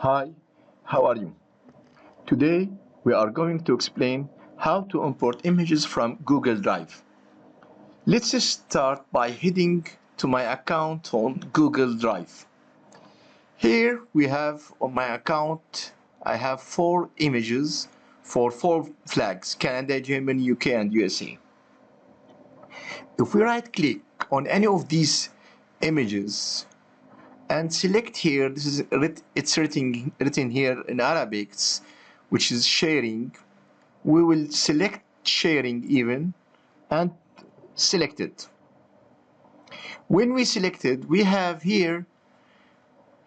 Hi, how are you? Today we are going to explain how to import images from Google Drive. Let's start by heading to my account on Google Drive. Here we have on my account, I have 4 images for 4 flags: Canada, Germany, UK, and USA. If we right click on any of these images and select here, it's written here in Arabic, which is sharing. We will select sharing even and select it. When we select it, we have here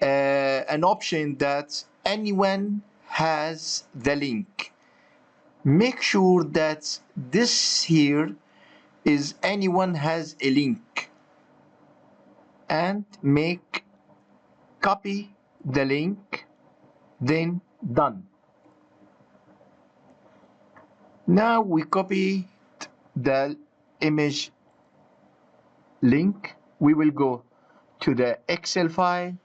an option that anyone has the link. Make sure that this here is anyone has a link, and copy the link, then done. Now we copied the image link. We will go to the Excel file.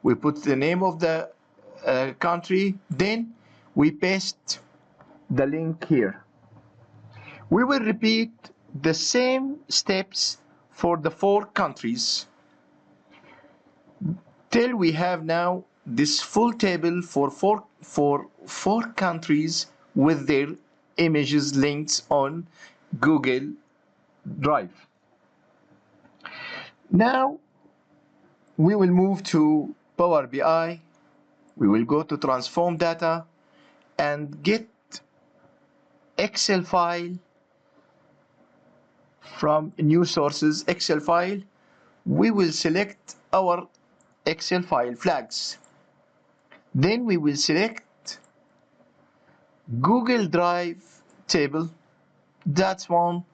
We put the name of the country. Then we paste the link here. We will repeat the same steps for the 4 countries till we have now this full table for four countries with their images linked on Google Drive. Now we will move to Power BI. We will go to transform data and get Excel file from new sources Excel file. We will select our Excel file flags. Then we will select Google Drive table. That's one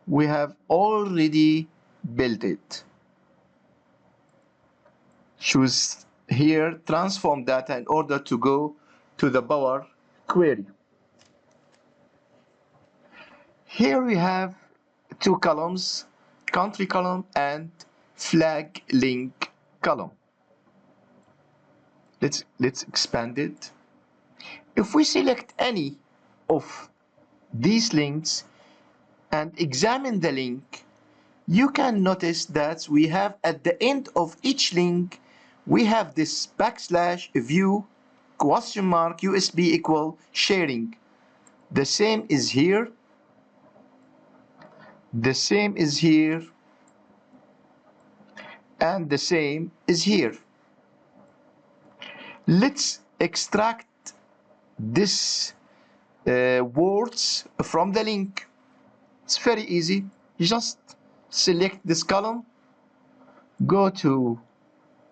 we have already built it. Choose here transform data in order to go to the Power Query. Here we have 2 columns, country column and flag link column. Let's expand it. If we select any of these links and examine the link, you can notice that we have at the end of each link, we have this \view $USB equal sharing. The same is here. The same is here. And the same is here. Let's extract this words from the link. It's very easy. You just select this column, go to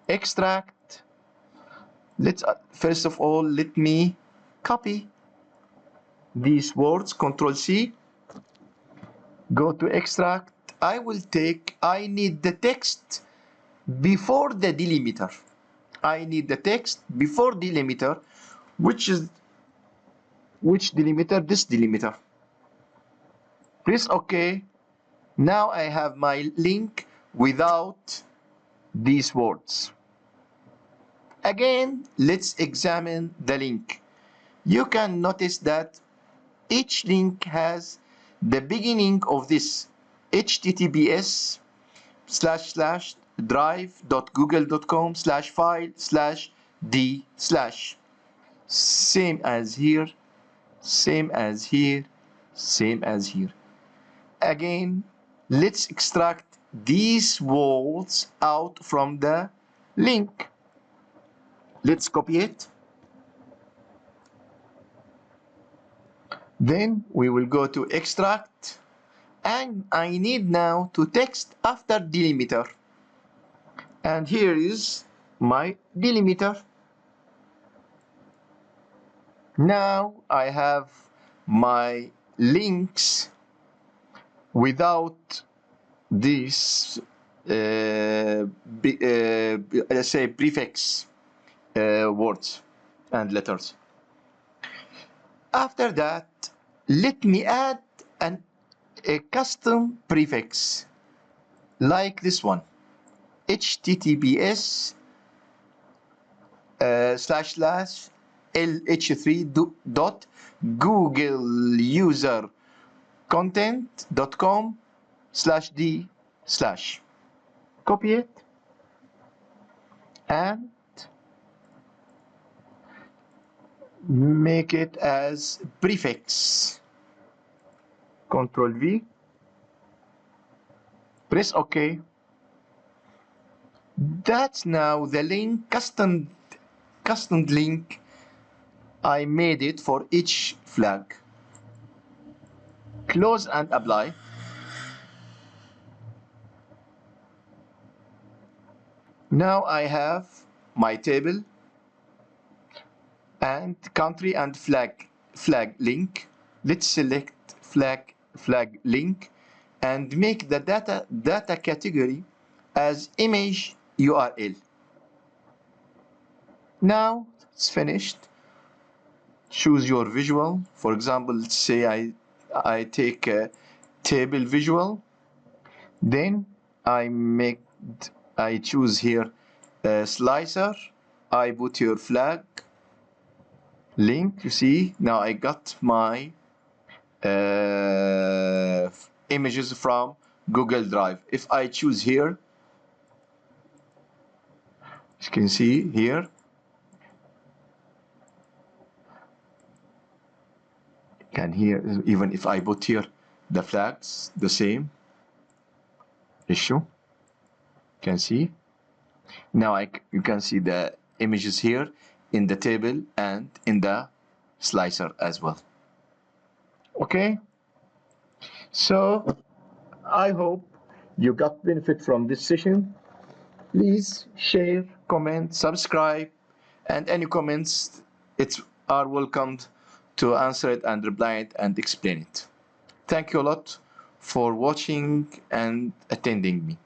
extract. Let's first of all, let me copy these words, Control C, go to extract. I need the text before the delimiter. I need the text before delimiter, which delimiter? This delimiter. Press OK. Now I have my link without these words. Again, let's examine the link. You can notice that each link has the beginning of this https://drive.google.com/file/d/. Same as here, same as here, same as here. Again, let's extract these words out from the link. Let's copy it. Then we will go to extract, and I need now to text after delimiter. And here is my delimiter. Now I have my links without this let's say prefix words and letters. After that, let me add a custom prefix like this one, https /lh3.googleusercontent.com/d/. Copy it and make it as prefix. Control V. Press OK. That's now the link, custom link. I made it for each flag. Close and apply. Now I have my table and country and flag link. Let's select flag link and make the data category as image URL. Now it's finished. Choose your visual. For example, let's say I take a table visual. Then I choose here a slicer. I put your flag link. You see, now I got my images from Google Drive. If I choose here, you can see here, even if I put here the flags, the same issue. You can see. Now you can see the images here in the table and in the slicer as well. Okay. So I hope you got benefit from this session. Please share, comment, subscribe, and any comments are welcomed to answer it and reply it and explain it. Thank you a lot for watching and attending me.